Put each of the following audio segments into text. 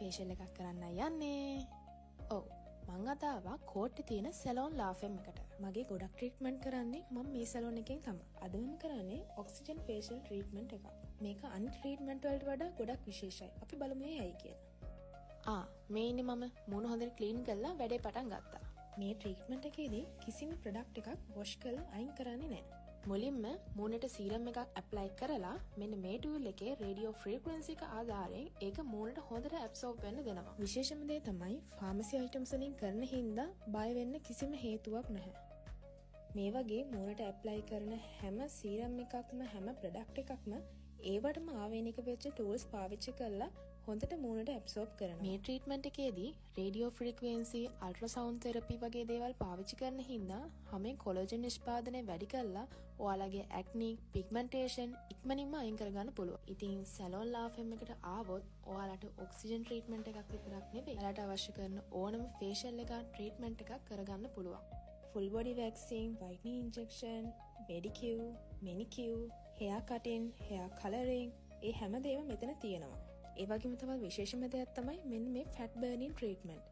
Facial එකක් කරන්න යන්නේ. ඔව් මං අද ආවා කෝට්ටේ තියෙන සැලොන් ලාෆෙම් එකට. මගේ ගොඩක් ට්‍රීට්මන්ට් කරන්නේ මම මේ සැලොන් එකෙන් තමයි. අද මම කරන්නේ ඔක්සිජන් ෆේෂල් ට්‍රීට්මන්ට් එකක්. මේක අනිත් ට්‍රීට්මන්ට් වලට වඩා ගොඩක් විශේෂයි. අපි බලමු මේ ඇයි කියලා. මේ ඉන්නේ මම මූණ හොඳට ක්ලීන් කරලා වැඩේ පටන් ගත්තා. මේ ට්‍රීට්මන්ට් එකේදී කිසිම ප්‍රොඩක්ට් එකක් වොෂ් කරලා අයින් කරන්නේ නැහැ. මුලින්ම මූණට සීරම් එකක් ඇප්ලයි කරලා මෙන්න මේ ටූල් එකේ රේඩියෝ ෆ්‍රීකවන්සි එක ආධාරයෙන් ඒක මූණට හොඳට ඇබ්සෝබ් වෙන්න දෙනවා. විශේෂම දේ තමයි ෆාමසි අයිටම්ස් වලින් කරන හින්දා බය වෙන්න කිසිම හේතුවක් නැහැ. මේ වගේ මූණට ඇප්ලයි කරන හැම සීරම් එකක්ම හැම ප්‍රොඩක්ට් එකක්ම ඒවටම ආවේනික වෙච්ච ටූල්ස් පාවිච්චි කරලා හොඳට මූණට ඇබ්සෝබ් කරනවා. මේ ට්‍රීට්මන්ට් එකේදී රේඩියෝ ෆ්‍රීකවෙන්සි, අල්ට්‍රාසවුන්ඩ් තෙරපි වගේ දේවල් පාවිච්චි කරන හින්දා හැමෙන් කොලජන් නිෂ්පාදනය වැඩි කරලා ඔයාලගේ ඇක්නි, පිග්මන්ටේෂන් ඉක්මනින්ම අයින් කරගන්න පුළුවන්. ඉතින් සැලොන් ලාෆෙම් එකට ආවොත් ඔයාලට ඔක්සිජන් ට්‍රීට්මන්ට් එකක් විතරක් නෙවෙයි, ඔයාලට අවශ්‍ය කරන ඕනම ෆේෂල් එකක් ට්‍රීට්මන්ට් එකක් කරගන්න පුළුවන්. Full body waxing, whitening injection, pedicure, manicure, hair cutting, hair colouring ඒ හැමදේම මෙතන තියෙනවා. ඒ වගේම තවත් විශේෂම දෙයක් තමයි මෙන්න මේ ෆැට් බර්නින් ට්‍රීට්මන්ට්.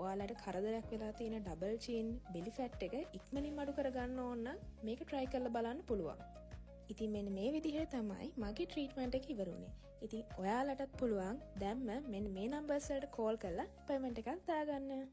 ඔයාලට කරදරයක් වෙලා තියෙන ඩබල් චින්, බෙලි ෆැට් එක ඉක්මනින් අඩු කරගන්න ඕන නම් මේක try කරලා බලන්න පුළුවන්. ඉතින් මෙන්න මේ විදිහට තමයි මගේ ට්‍රීට්මන්ට් එක ඉවර වුණේ. ඉතින් ඔයාලටත් පුළුවන් දැම්ම මෙන්න මේ නම්බර්ස් වලට කෝල් කරලා අපොයින්ට්මන්ට් එකක් දාගන්න.